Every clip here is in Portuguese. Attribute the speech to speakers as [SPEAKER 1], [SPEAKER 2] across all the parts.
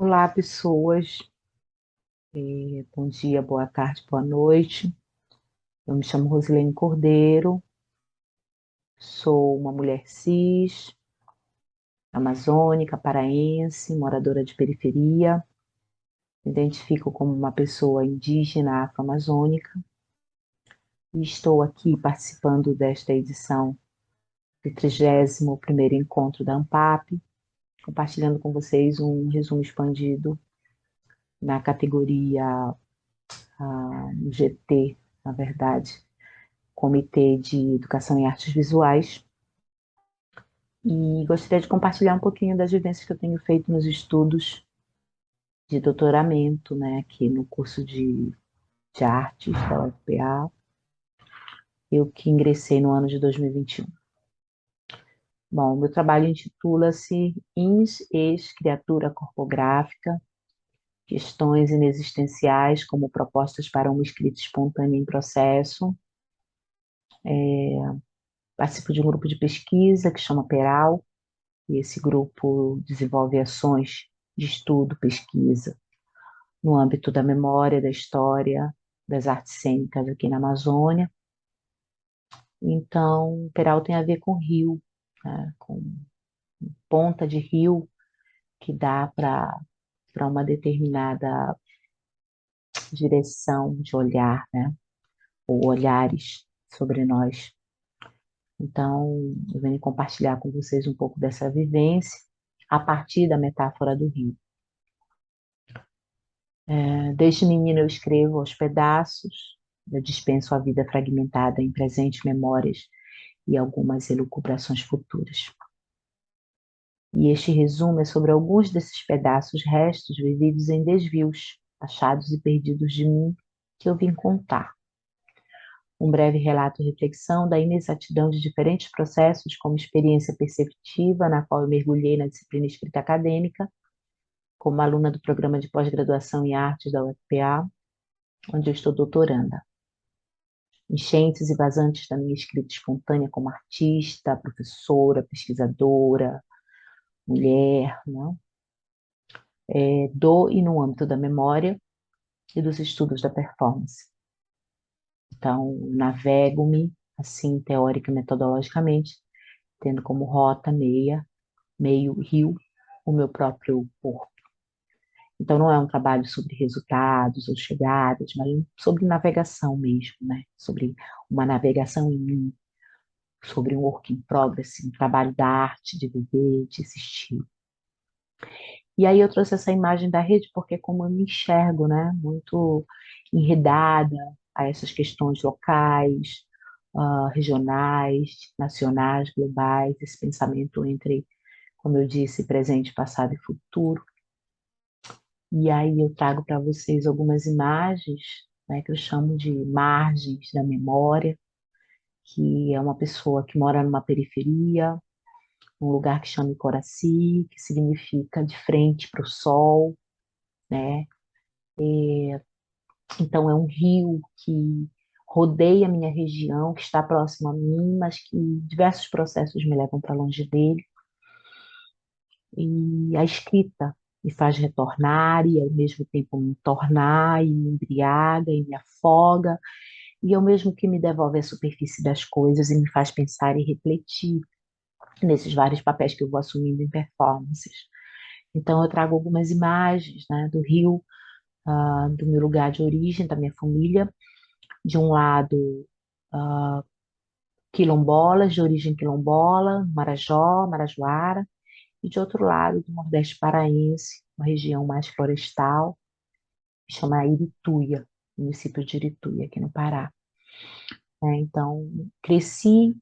[SPEAKER 1] Olá, pessoas. Bom dia, boa tarde, boa noite. Eu me chamo Rosilene Cordeiro, sou uma mulher cis, amazônica, paraense, moradora de periferia. Me identifico como uma pessoa indígena afro-amazônica e estou aqui participando desta edição do 31º encontro da ANPAP, compartilhando com vocês um resumo expandido na categoria GT, na verdade, Comitê de Educação em Artes Visuais, e gostaria de compartilhar um pouquinho das vivências que eu tenho feito nos estudos de doutoramento, né, aqui no curso de artes da UFPA, eu que ingressei no ano de 2021. Bom, meu trabalho intitula-se Ins, Ex, Criatura Corpográfica, Questões Inexistenciais como Propostas para uma Escrita Espontânea em Processo. Participo de um grupo de pesquisa que chama PERAL, e esse grupo desenvolve ações de estudo, pesquisa, no âmbito da memória, da história, das artes cênicas aqui na Amazônia. Então, Peral tem a ver com rio, né, com ponta de rio que dá para uma determinada direção de olhar, né, ou olhares sobre nós. Então, eu venho compartilhar com vocês um pouco dessa vivência a partir da metáfora do rio. Desde menina eu escrevo aos pedaços, eu dispenso a vida fragmentada em presentes memórias e algumas elucubrações futuras. E este resumo é sobre alguns desses pedaços restos vividos em desvios, achados e perdidos de mim, que eu vim contar. Um breve relato e reflexão da inexatidão de diferentes processos, como experiência perceptiva, na qual eu mergulhei na disciplina escrita acadêmica, como aluna do programa de pós-graduação em artes da UFPA, onde eu estou doutoranda. Enchentes e vazantes da minha escrita espontânea como artista, professora, pesquisadora, mulher, né? Do e no âmbito da memória e dos estudos da performance. Então, navego-me, assim, teórica e metodologicamente, tendo como rota meio rio, o meu próprio corpo. Então, não é um trabalho sobre resultados ou chegadas, mas sobre navegação mesmo, né? Sobre uma navegação em mim, sobre um work in progress, um trabalho da arte, de viver, de existir. E aí eu trouxe essa imagem da rede porque como eu me enxergo, né, muito enredada a essas questões locais, regionais, nacionais, globais, esse pensamento entre, como eu disse, presente, passado e futuro. E aí eu trago para vocês algumas imagens, né, que eu chamo de margens da memória, que é uma pessoa que mora numa periferia, um lugar que chama Icoraci, que significa de frente para o sol, né? Então é um rio que rodeia a minha região, que está próximo a mim, mas que diversos processos me levam para longe dele. E a escrita me faz retornar e ao mesmo tempo me tornar e me embriaga e me afoga e ao mesmo que me devolve a superfície das coisas e me faz pensar e refletir nesses vários papéis que eu vou assumindo em performances. Então eu trago algumas imagens, né, do rio, do meu lugar de origem, da minha família, de um lado quilombolas, de origem quilombola, Marajó, Marajoara, e de outro lado do Nordeste paraense, uma região mais florestal, que chama Irituia, município de Irituia, aqui no Pará. Então, cresci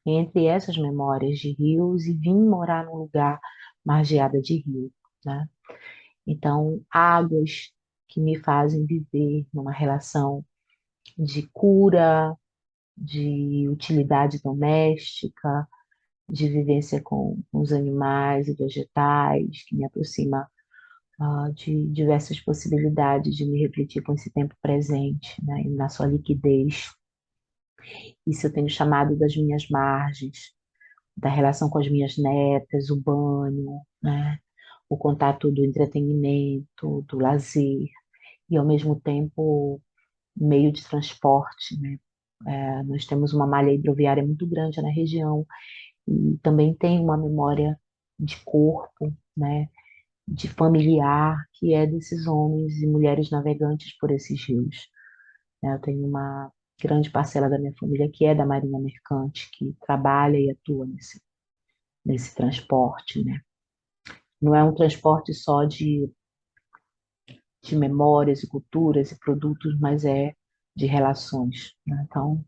[SPEAKER 1] entre essas memórias de rios e vim morar num lugar margeada de rio, né? Então, águas que me fazem viver numa relação de cura, de utilidade doméstica, de vivência com os animais e vegetais, que me aproxima de diversas possibilidades de me refletir com esse tempo presente, né, e na sua liquidez. Isso eu tenho chamado das minhas margens, da relação com as minhas netas, o banho, né, o contato do entretenimento, do lazer, e ao mesmo tempo meio de transporte, né? Nós temos uma malha hidroviária muito grande na região e também tem uma memória de corpo, né? De familiar, que é desses homens e mulheres navegantes por esses rios, né? Eu tenho uma grande parcela da minha família que é da Marinha Mercante, que trabalha e atua nesse transporte, né? Não é um transporte só de memórias e culturas e produtos, mas é de relações, né? Então,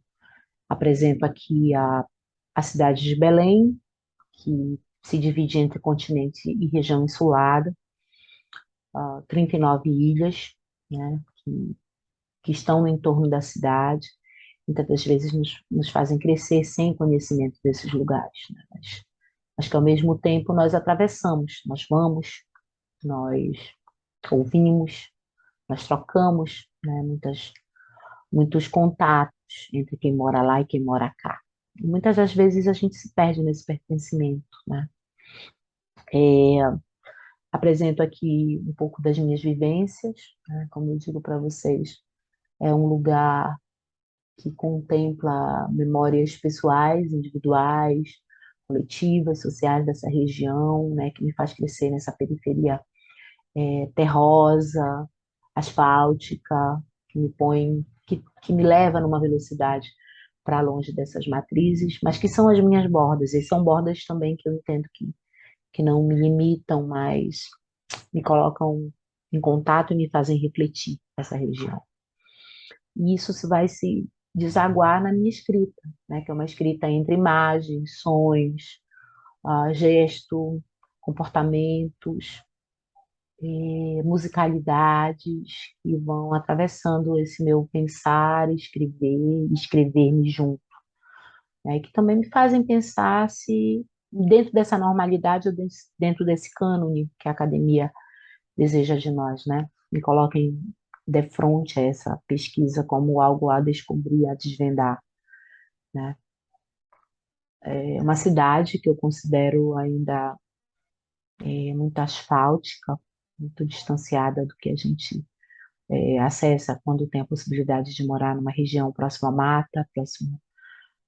[SPEAKER 1] apresento aqui a cidade de Belém, que se divide entre continente e região insulada, 39 ilhas, né, que estão no entorno da cidade, muitas das vezes nos fazem crescer sem conhecimento desses lugares, né? Mas que ao mesmo tempo nós atravessamos, nós vamos, nós ouvimos, nós trocamos, né, muitos contatos entre quem mora lá e quem mora cá. E muitas das vezes a gente se perde nesse pertencimento, né? Apresento aqui um pouco das minhas vivências, né? Como eu digo para vocês, é um lugar que contempla memórias pessoais, individuais, coletivas, sociais dessa região, né? Que me faz crescer nessa periferia terrosa, asfáltica, que me põe, que me leva numa velocidade para longe dessas matrizes, mas que são as minhas bordas, e são bordas também que eu entendo que não me limitam, mas me colocam em contato e me fazem refletir essa região. E isso vai se desaguar na minha escrita, né, que é uma escrita entre imagens, sons, gesto, comportamentos, musicalidades que vão atravessando esse meu pensar, escrever, escrever-me junto, né, que também me fazem pensar se dentro dessa normalidade ou dentro desse cânone que a academia deseja de nós, né? Me coloquem de frente a essa pesquisa como algo a descobrir, a desvendar, né? É uma cidade que eu considero ainda muito asfáltica, muito distanciada do que a gente acessa quando tem a possibilidade de morar numa região próxima à mata, próximo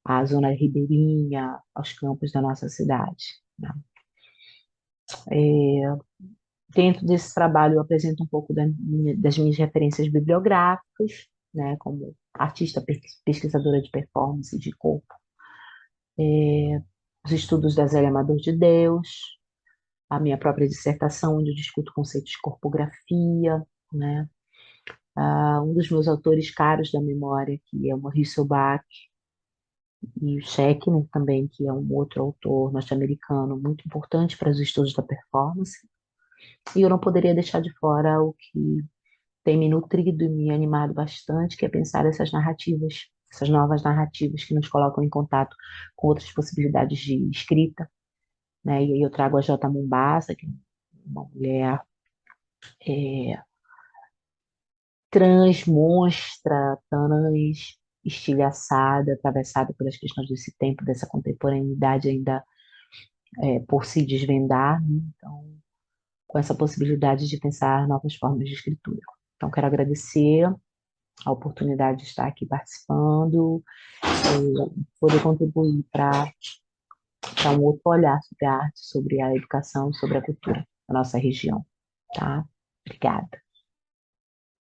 [SPEAKER 1] à zona ribeirinha, aos campos da nossa cidade, né? Dentro desse trabalho, eu apresento um pouco das minhas referências bibliográficas, né, como artista pesquisadora de performance e de corpo, os estudos da Zélia Amador de Deus, a minha própria dissertação, onde eu discuto conceitos de corpografia, né, um dos meus autores caros da memória, que é o Maurice Bach, e o Schechner também, que é um outro autor norte-americano muito importante para os estudos da performance. E eu não poderia deixar de fora o que tem me nutrido e me animado bastante, que é pensar essas novas narrativas que nos colocam em contato com outras possibilidades de escrita, né? E aí eu trago a J. Mombassa, que é uma mulher é, trans, monstra, trans, estilhaçada, atravessada pelas questões desse tempo, dessa contemporaneidade ainda por se desvendar, né? Então, com essa possibilidade de pensar novas formas de escritura. Então, quero agradecer a oportunidade de estar aqui participando, poder contribuir para um outro olhar sobre a arte, sobre a educação, sobre a cultura da nossa região, tá? Obrigada.